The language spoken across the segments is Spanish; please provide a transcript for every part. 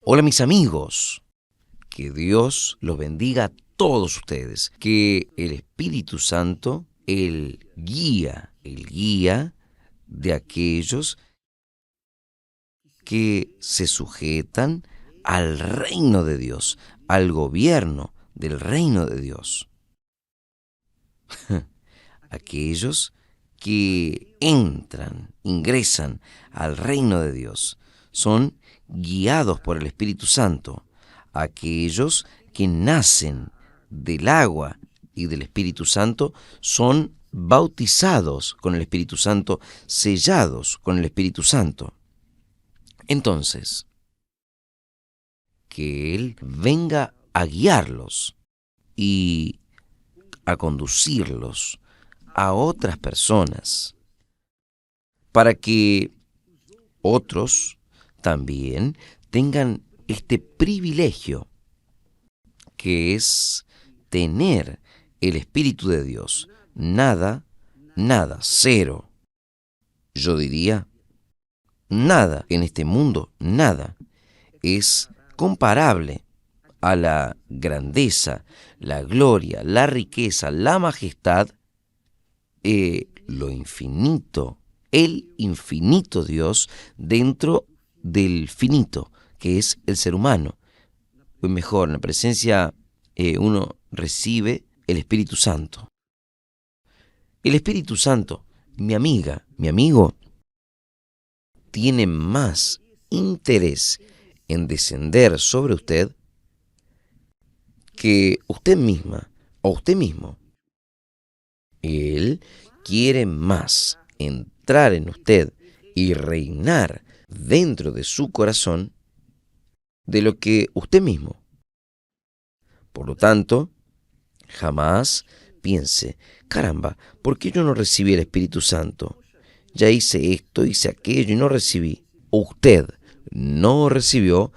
Hola mis amigos, que Dios los bendiga a todos ustedes, que el Espíritu Santo, el guía de aquellos que se sujetan al reino de Dios, al gobierno del reino de Dios. Aquellos que ingresan al reino de Dios, son guiados por el Espíritu Santo. Aquellos que nacen del agua y del Espíritu Santo son bautizados con el Espíritu Santo, sellados con el Espíritu Santo. Entonces, que Él venga a guiarlos y a conducirlos a otras personas, para que otros también tengan este privilegio que es tener el Espíritu de Dios. Nada, cero. Yo diría, nada en este mundo, nada es comparable a la grandeza, la gloria, la riqueza, la majestad, lo infinito, el infinito Dios dentro del finito, que es el ser humano. O mejor, en la presencia uno recibe el Espíritu Santo. El Espíritu Santo, mi amiga, mi amigo, tiene más interés en descender sobre usted que usted misma o usted mismo. Él quiere más entrar en usted y reinar dentro de su corazón de lo que usted mismo. Por lo tanto, jamás piense, caramba, ¿por qué yo no recibí el Espíritu Santo? Ya hice esto, hice aquello y no recibí. Usted no recibió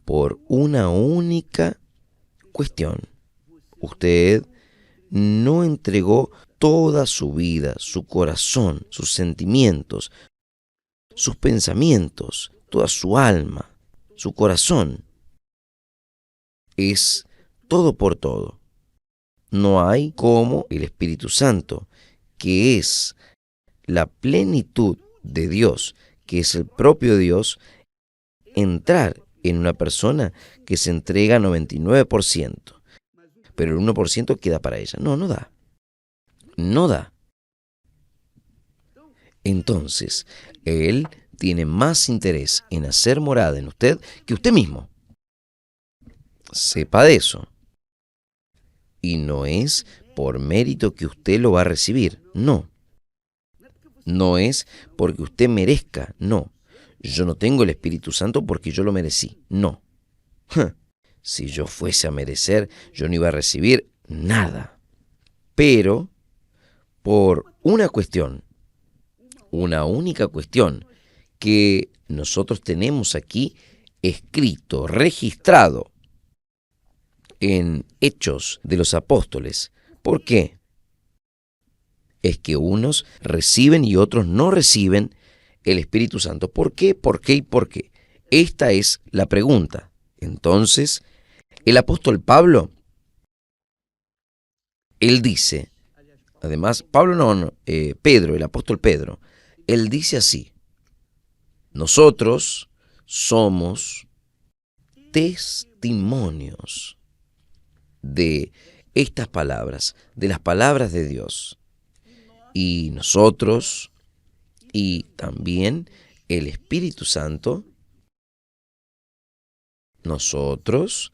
por una única cuestión. Usted no entregó toda su vida, su corazón, sus sentimientos, sus pensamientos, toda su alma, su corazón. Es todo por todo. No hay como el Espíritu Santo, que es la plenitud de Dios, que es el propio Dios, entrar en una persona que se entrega 99%, pero el 1% queda para ella. No da. No da. Entonces, Él tiene más interés en hacer morada en usted que usted mismo. Sepa de eso. Y no es por mérito que usted lo va a recibir, no. No es porque usted merezca, no. Yo no tengo el Espíritu Santo porque yo lo merecí, no. Si yo fuese a merecer, yo no iba a recibir nada. Pero, por una cuestión, una única cuestión, que nosotros tenemos aquí escrito, registrado en Hechos de los Apóstoles. ¿Por qué? Es que unos reciben y otros no reciben el Espíritu Santo. ¿Por qué? ¿Por qué y por qué? Esta es la pregunta. Entonces, el apóstol Pablo, él dice, además, Pedro, el apóstol Pedro, él dice así: nosotros somos testimonios de estas palabras, de las palabras de Dios. Y nosotros, y también el Espíritu Santo, nosotros,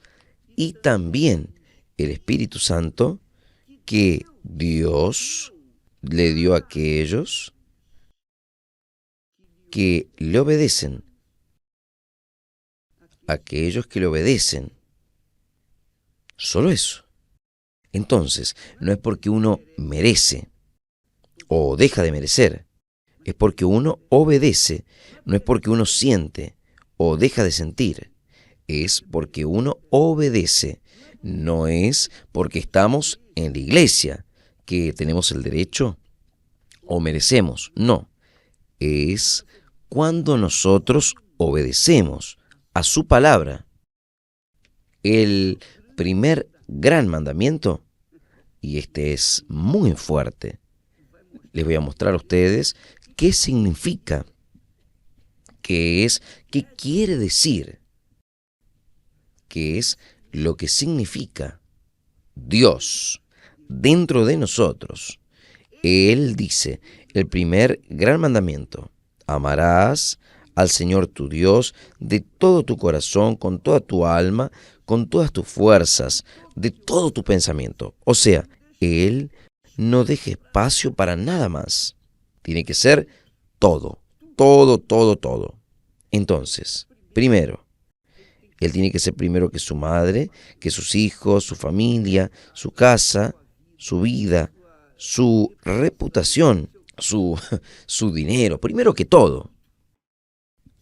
y también el Espíritu Santo, que Dios le dio a aquellos que le obedecen. Aquellos que le obedecen. Solo eso. Entonces, no es porque uno merece o deja de merecer, es porque uno obedece, no es porque uno siente o deja de sentir, es porque uno obedece, no es porque estamos en la iglesia que tenemos el derecho o merecemos, no, es cuando nosotros obedecemos a su palabra, El primer gran mandamiento, y este es muy fuerte, les voy a mostrar a ustedes qué significa, qué quiere decir, qué es lo que significa Dios dentro de nosotros. Él dice, el primer gran mandamiento: amarás al Señor tu Dios de todo tu corazón, con toda tu alma, con todas tus fuerzas, de todo tu pensamiento. O sea, Él no deja espacio para nada más. Tiene que ser todo, todo, todo, todo. Entonces, primero, Él tiene que ser primero que su madre, que sus hijos, su familia, su casa, su vida, su reputación, su dinero, primero que todo,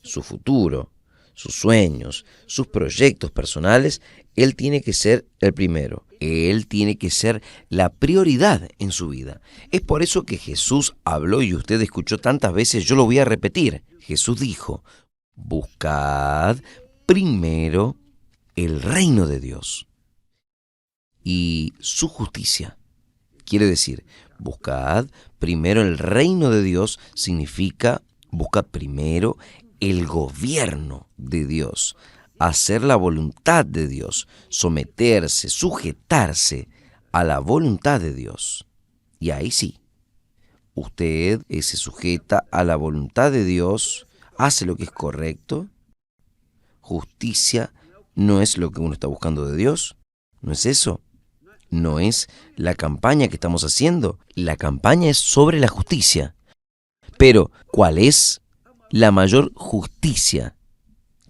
su futuro, sus sueños, sus proyectos personales. Él tiene que ser el primero. Él tiene que ser la prioridad en su vida. Es por eso que Jesús habló y usted escuchó tantas veces, yo lo voy a repetir. Jesús dijo, buscad primero el reino de Dios y su justicia. Quiere decir, buscad primero el reino de Dios significa buscad primero el gobierno de Dios, hacer la voluntad de Dios, someterse, sujetarse a la voluntad de Dios. Y ahí sí, usted se sujeta a la voluntad de Dios, hace lo que es correcto. Justicia no es lo que uno está buscando de Dios, ¿no es eso? No es la campaña que estamos haciendo. La campaña es sobre la justicia. Pero, ¿cuál es la mayor justicia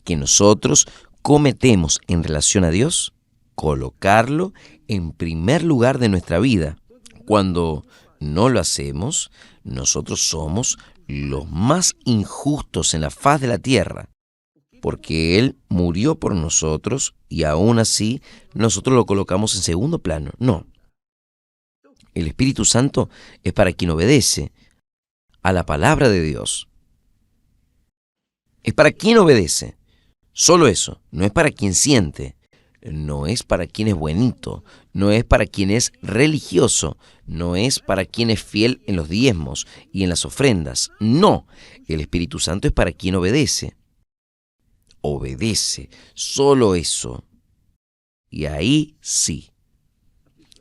que nosotros cometemos en relación a Dios? Colocarlo en primer lugar de nuestra vida. Cuando no lo hacemos, nosotros somos los más injustos en la faz de la tierra, porque Él murió por nosotros y aún así nosotros lo colocamos en segundo plano. No, el Espíritu Santo es para quien obedece a la palabra de Dios. Es para quien obedece. Solo eso. No es para quien siente. No es para quien es buenito. No es para quien es religioso. No es para quien es fiel en los diezmos y en las ofrendas. No. El Espíritu Santo es para quien obedece. Obedece. Solo eso. Y ahí sí.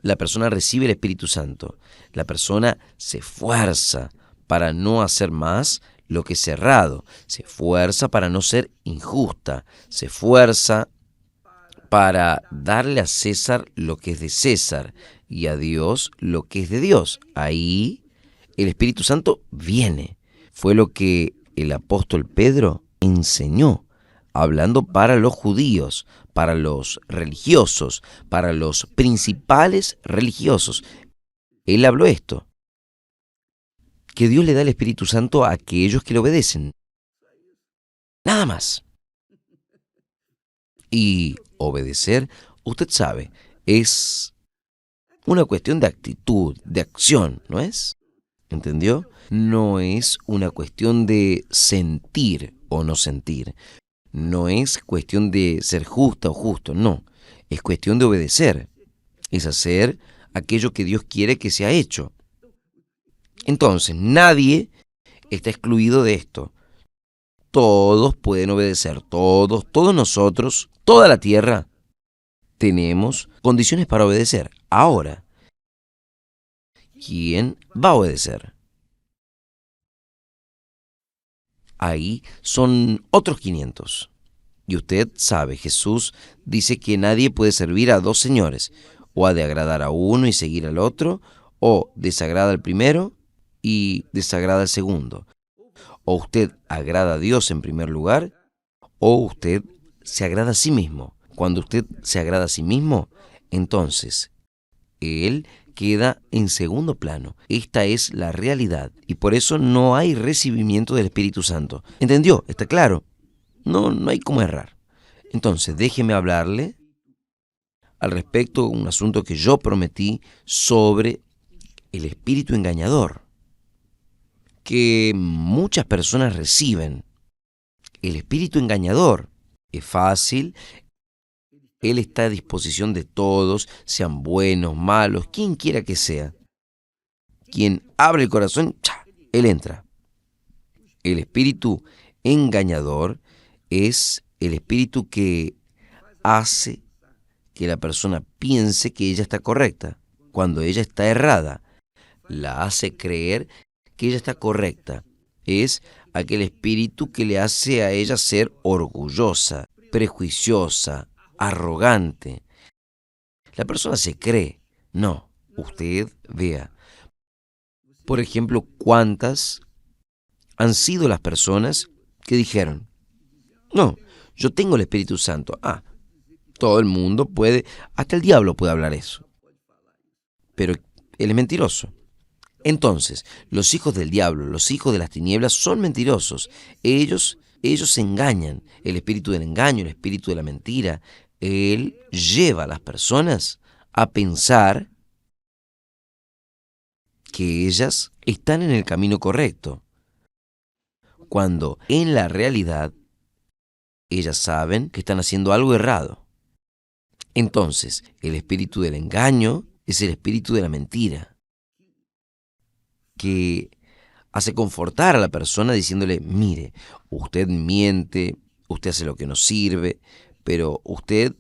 La persona recibe el Espíritu Santo. La persona se esfuerza para no hacer más lo que es errado. Se esfuerza para no ser injusta. Se esfuerza para darle a César lo que es de César y a Dios lo que es de Dios. Ahí el Espíritu Santo viene. Fue lo que el apóstol Pedro enseñó, hablando para los judíos, para los religiosos, para los principales religiosos. Él habló esto, que Dios le da el Espíritu Santo a aquellos que le obedecen. Nada más. Y obedecer, usted sabe, es una cuestión de actitud, de acción, ¿no es? ¿Entendió? No es una cuestión de sentir o no sentir. No es cuestión de ser justa o justo, no. Es cuestión de obedecer. Es hacer aquello que Dios quiere que sea hecho. Entonces, nadie está excluido de esto. Todos pueden obedecer, todos nosotros, toda la tierra, tenemos condiciones para obedecer. Ahora, ¿quién va a obedecer? Ahí son otros 500. Y usted sabe, Jesús dice que nadie puede servir a dos señores, o ha de agradar a uno y seguir al otro, o desagrada al primero y desagrada al segundo. O usted agrada a Dios en primer lugar, o usted se agrada a sí mismo. Cuando usted se agrada a sí mismo, entonces Él queda en segundo plano. Esta es la realidad y por eso no hay recibimiento del Espíritu Santo. ¿Entendió? ¿Está claro? No hay cómo errar. Entonces, déjeme hablarle al respecto de un asunto que yo prometí sobre el espíritu engañador que muchas personas reciben. El espíritu engañador es fácil, Él está a disposición de todos, sean buenos, malos, quien quiera que sea. Quien abre el corazón, ¡cha!, Él entra. El espíritu engañador es el espíritu que hace que la persona piense que ella está correcta, cuando ella está errada. La hace creer que ella está correcta. Es aquel espíritu que le hace a ella ser orgullosa, prejuiciosa, arrogante. La persona se cree. No, usted vea. Por ejemplo, ¿cuántas han sido las personas que dijeron: no, yo tengo el Espíritu Santo? Todo el mundo puede, hasta el diablo puede hablar eso. Pero él es mentiroso. Entonces, los hijos del diablo, los hijos de las tinieblas son mentirosos. Ellos se engañan. El espíritu del engaño, el espíritu de la mentira, él lleva a las personas a pensar que ellas están en el camino correcto, cuando en la realidad ellas saben que están haciendo algo errado. Entonces, el espíritu del engaño es el espíritu de la mentira, que hace confortar a la persona diciéndole: mire, usted miente, usted hace lo que no sirve, pero usted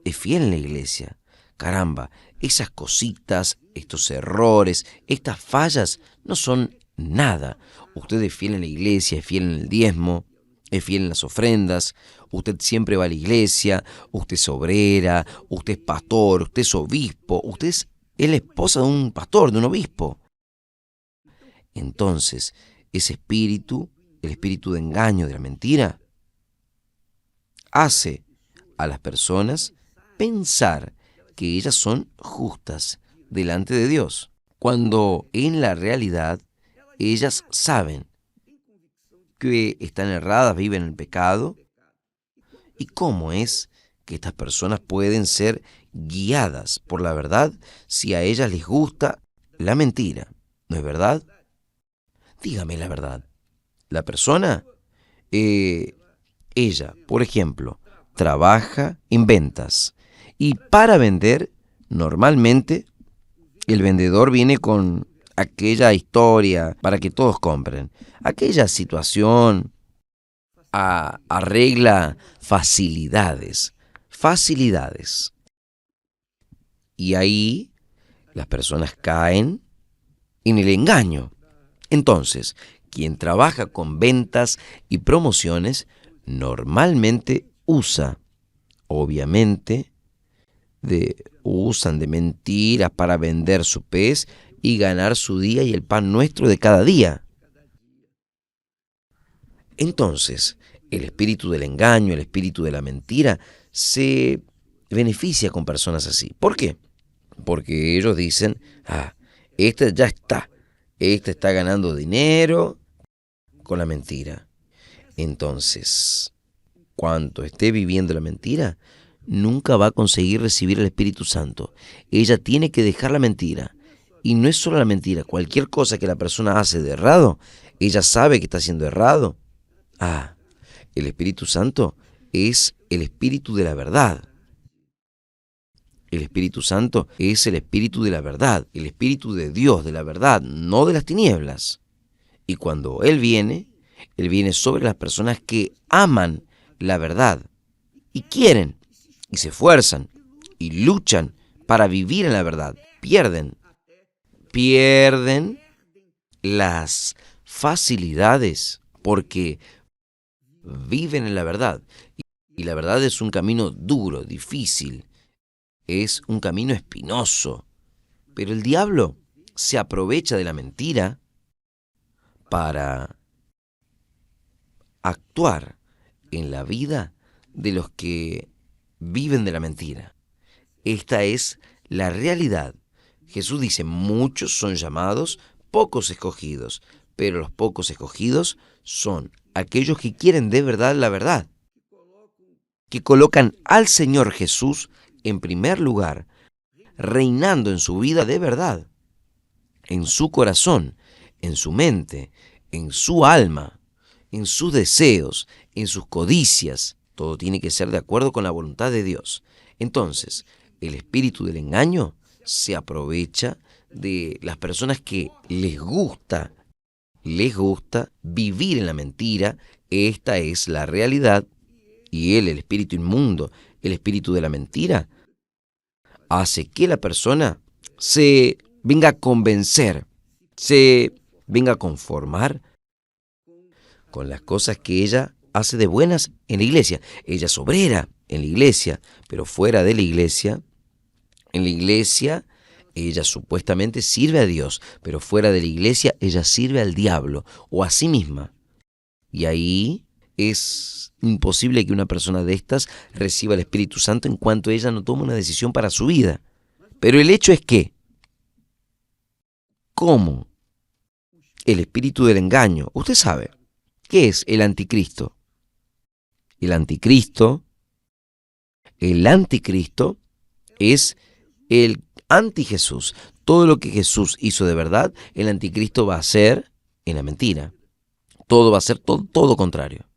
es fiel en la iglesia. Caramba, esas cositas, estos errores, estas fallas no son nada. Usted es fiel en la iglesia, es fiel en el diezmo, es fiel en las ofrendas, usted siempre va a la iglesia, usted es obrera, usted es pastor, usted es obispo, usted es la esposa de un pastor, de un obispo. Entonces, ese espíritu, el espíritu de engaño, de la mentira, hace a las personas pensar que ellas son justas delante de Dios, cuando en la realidad ellas saben que están erradas, viven en pecado. ¿Y cómo es que estas personas pueden ser guiadas por la verdad si a ellas les gusta la mentira? ¿No es verdad? Dígame la verdad. La persona, ella, por ejemplo, trabaja en ventas y para vender, normalmente el vendedor viene con aquella historia para que todos compren, aquella situación, arregla facilidades. Y ahí las personas caen en el engaño. Entonces, quien trabaja con ventas y promociones normalmente obviamente, usan de mentiras para vender su pez y ganar su día y el pan nuestro de cada día. Entonces, el espíritu del engaño, el espíritu de la mentira, se beneficia con personas así. ¿Por qué? Porque ellos dicen: este ya está, este está ganando dinero con la mentira. Entonces, cuando esté viviendo la mentira, nunca va a conseguir recibir el Espíritu Santo. Ella tiene que dejar la mentira. Y no es solo la mentira, cualquier cosa que la persona hace de errado, ella sabe que está haciendo errado. El Espíritu Santo es el Espíritu de la verdad. El Espíritu Santo es el Espíritu de la verdad, el Espíritu de Dios, de la verdad, no de las tinieblas. Y cuando Él viene sobre las personas que aman la verdad y quieren y se esfuerzan y luchan para vivir en la verdad. Pierden las facilidades porque viven en la verdad. Y la verdad es un camino duro, difícil, es un camino espinoso. Pero el diablo se aprovecha de la mentira para actuar en la vida de los que viven de la mentira. Esta es la realidad. Jesús dice: muchos son llamados, pocos escogidos, pero los pocos escogidos son aquellos que quieren de verdad la verdad, que colocan al Señor Jesús en primer lugar, reinando en su vida de verdad, en su corazón, en su mente, en su alma, en sus deseos, en sus codicias. Todo tiene que ser de acuerdo con la voluntad de Dios. Entonces, el espíritu del engaño se aprovecha de las personas que les gusta vivir en la mentira. Esta es la realidad. Y él, el espíritu inmundo, el espíritu de la mentira, hace que la persona se venga a convencer, se venga a conformar con las cosas que ella hace de buenas en la iglesia. Ella es obrera en la iglesia, pero fuera de la iglesia, en la iglesia ella supuestamente sirve a Dios, pero fuera de la iglesia ella sirve al diablo o a sí misma. Y ahí es imposible que una persona de estas reciba el Espíritu Santo en cuanto ella no toma una decisión para su vida. Pero el hecho es que, como el espíritu del engaño, usted sabe, ¿qué es el anticristo? El anticristo, el anticristo es el anti-Jesús. Todo lo que Jesús hizo de verdad, el anticristo va a hacer en la mentira. Todo va a ser todo contrario.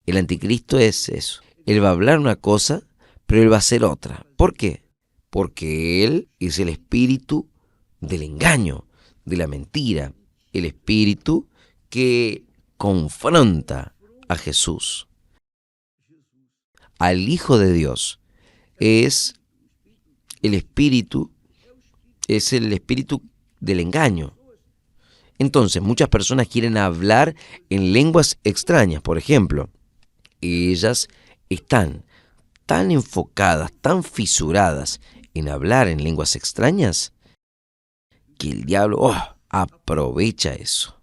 El anticristo es eso. Él va a hablar una cosa, pero él va a hacer otra. ¿Por qué? Porque él es el espíritu del engaño, de la mentira. El espíritu que confronta a Jesús, al Hijo de Dios. Es el espíritu del engaño. Entonces, muchas personas quieren hablar en lenguas extrañas, por ejemplo. Ellas están tan enfocadas, tan fisuradas en hablar en lenguas extrañas, que el diablo aprovecha eso.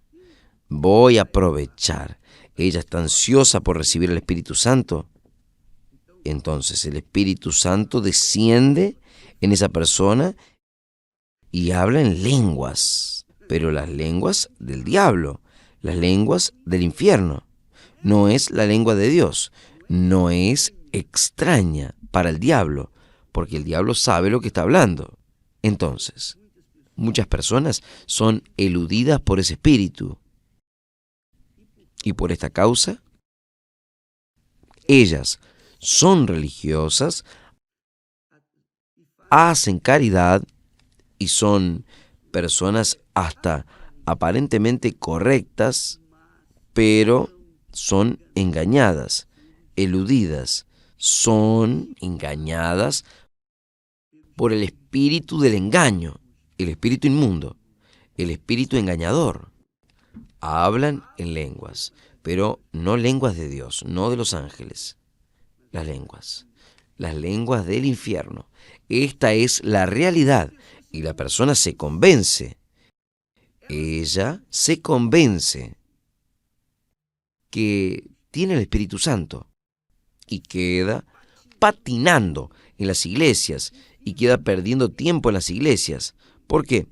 Voy a aprovechar. Ella está ansiosa por recibir el Espíritu Santo. Entonces el Espíritu Santo desciende en esa persona y habla en lenguas, pero las lenguas del diablo, las lenguas del infierno. No es la lengua de Dios, no es extraña para el diablo, porque el diablo sabe lo que está hablando. Entonces, muchas personas son eludidas por ese espíritu. Y por esta causa, ellas son religiosas, hacen caridad y son personas hasta aparentemente correctas, pero son engañadas, eludidas, son engañadas por el espíritu del engaño, el espíritu inmundo, el espíritu engañador. Hablan en lenguas, pero no lenguas de Dios, no de los ángeles, las lenguas del infierno. Esta es la realidad y la persona se convence. Ella se convence que tiene el Espíritu Santo y queda patinando en las iglesias y queda perdiendo tiempo en las iglesias. ¿Por qué?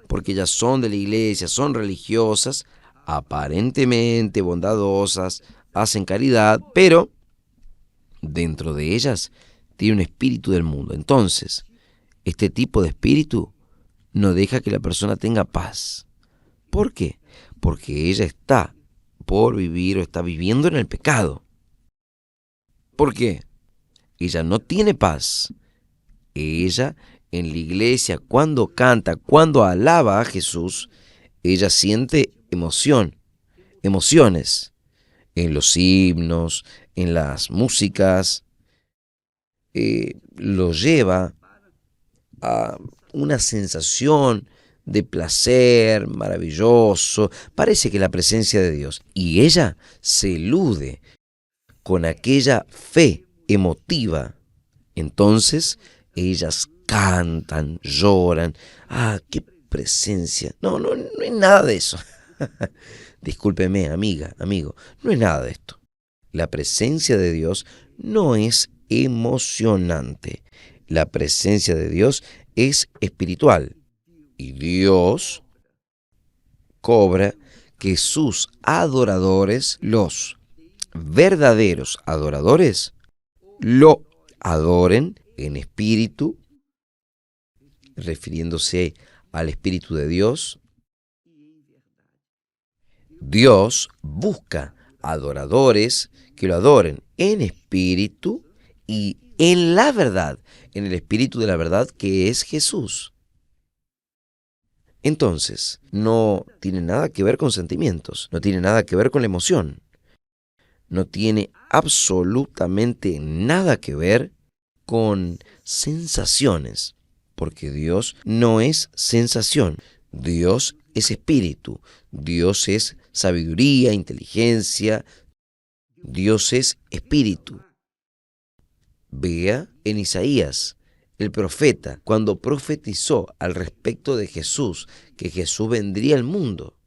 Porque ellas son de la iglesia, son religiosas, aparentemente bondadosas, hacen caridad, pero dentro de ellas tiene un espíritu del mundo. Entonces, este tipo de espíritu no deja que la persona tenga paz. ¿Por qué? Porque ella está por vivir o está viviendo en el pecado. ¿Por qué? Ella no tiene paz. Ella en la iglesia, cuando canta, cuando alaba a Jesús, ella siente emociones en los himnos, en las músicas, lo lleva a una sensación de placer maravilloso. Parece que la presencia de Dios. Y ella se elude con aquella fe emotiva. Entonces, ellas cantan, lloran. ¡Ah, qué presencia! No es nada de eso. Discúlpeme, amiga, amigo, no es nada de esto. La presencia de Dios no es emocionante. La presencia de Dios es espiritual. Y Dios cobra que sus adoradores, los verdaderos adoradores, lo adoren en espíritu, refiriéndose al Espíritu de Dios. Dios busca adoradores que lo adoren en espíritu y en la verdad, en el espíritu de la verdad que es Jesús. Entonces, no tiene nada que ver con sentimientos, no tiene nada que ver con la emoción, no tiene absolutamente nada que ver con sensaciones, porque Dios no es sensación, Dios es espíritu, Dios es sabiduría, inteligencia, Dios es espíritu. Vea en Isaías, el profeta, cuando profetizó al respecto de Jesús, que Jesús vendría al mundo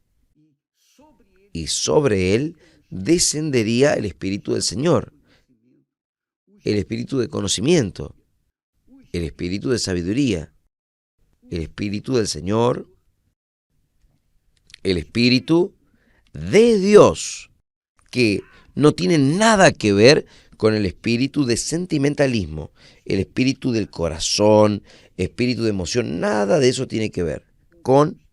y sobre él descendería el Espíritu del Señor, el Espíritu de conocimiento, el Espíritu de sabiduría, el Espíritu del Señor, el Espíritu de Dios, que no tiene nada que ver con el espíritu de sentimentalismo, el espíritu del corazón, espíritu de emoción, nada de eso tiene que ver con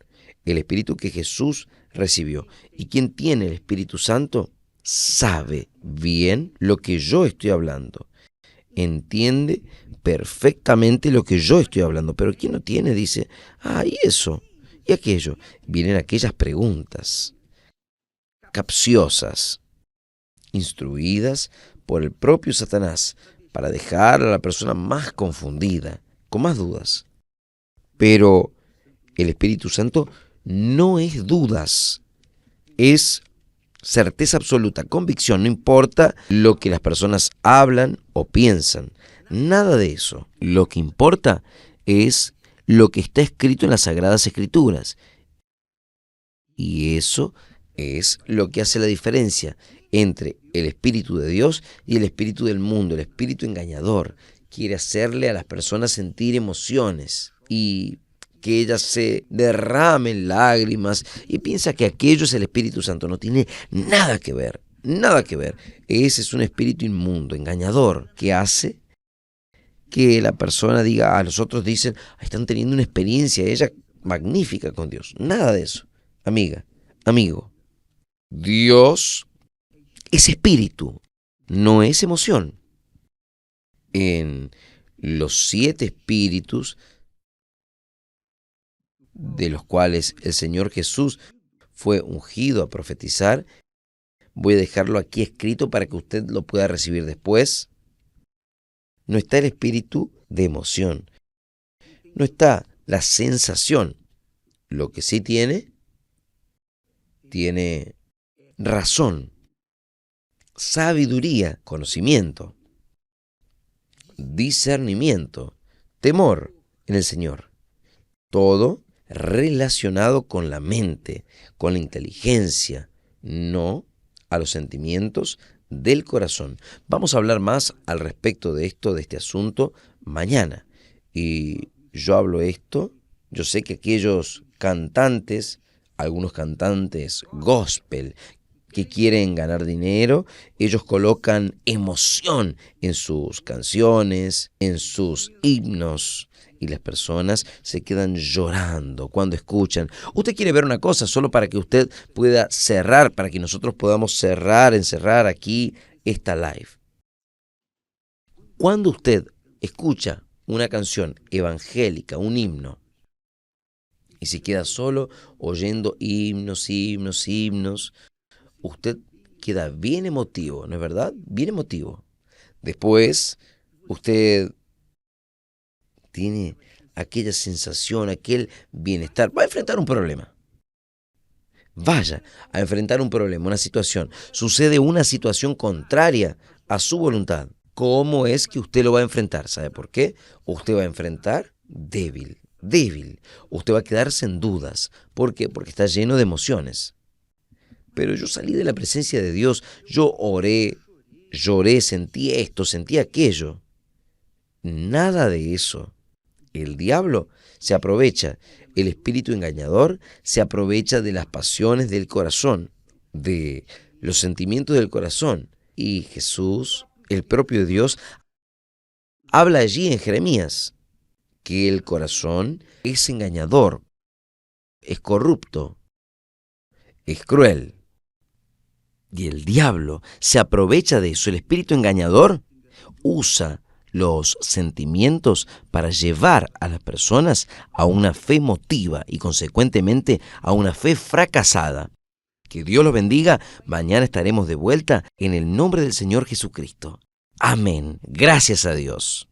el espíritu que Jesús recibió. Y quien tiene el Espíritu Santo sabe bien lo que yo estoy hablando, entiende perfectamente lo que yo estoy hablando, pero quien no tiene dice, y eso, y aquello. Vienen aquellas preguntas capciosas, instruidas por el propio Satanás, para dejar a la persona más confundida, con más dudas. Pero el Espíritu Santo no es dudas, es certeza absoluta, convicción, no importa lo que las personas hablan o piensan, nada de eso. Lo que importa es lo que está escrito en las Sagradas Escrituras. Y eso es lo que hace la diferencia entre el Espíritu de Dios y el espíritu del mundo, el espíritu engañador. Quiere hacerle a las personas sentir emociones y que ellas se derramen lágrimas y piensa que aquello es el Espíritu Santo. No tiene nada que ver, nada que ver. Ese es un espíritu inmundo, engañador, que hace que la persona diga, los otros dicen, están teniendo una experiencia, ella magnífica con Dios. Nada de eso, amiga, amigo. Dios es espíritu, no es emoción. En los 7 espíritus de los cuales el Señor Jesús fue ungido a profetizar, voy a dejarlo aquí escrito para que usted lo pueda recibir después. No está el espíritu de emoción, no está la sensación. Lo que sí tiene razón, sabiduría, conocimiento, discernimiento, temor en el Señor. Todo relacionado con la mente, con la inteligencia, no a los sentimientos del corazón. Vamos a hablar más al respecto de esto, de este asunto, mañana. Y yo hablo esto, yo sé que aquellos cantantes, algunos cantantes gospel, que quieren ganar dinero, ellos colocan emoción en sus canciones, en sus himnos, y las personas se quedan llorando cuando escuchan. Usted quiere ver una cosa, solo para que usted pueda cerrar, para que nosotros podamos encerrar aquí esta live. Cuando usted escucha una canción evangélica, un himno, y se queda solo oyendo himnos, usted queda bien emotivo, ¿no es verdad? Bien emotivo. Después, usted tiene aquella sensación, aquel bienestar. Va a enfrentar un problema. Vaya a enfrentar un problema, una situación. Sucede una situación contraria a su voluntad. ¿Cómo es que usted lo va a enfrentar? ¿Sabe por qué? Usted va a enfrentar débil. Usted va a quedarse en dudas. ¿Por qué? Porque está lleno de emociones. Pero yo salí de la presencia de Dios, yo oré, lloré, sentí esto, sentí aquello. Nada de eso. El diablo se aprovecha, el espíritu engañador se aprovecha de las pasiones del corazón, de los sentimientos del corazón. Y Jesús, el propio Dios, habla allí en Jeremías que el corazón es engañador, es corrupto, es cruel. Y el diablo se aprovecha de eso, el espíritu engañador usa los sentimientos para llevar a las personas a una fe emotiva y consecuentemente a una fe fracasada. Que Dios los bendiga. Mañana estaremos de vuelta en el nombre del Señor Jesucristo. Amén. Gracias a Dios.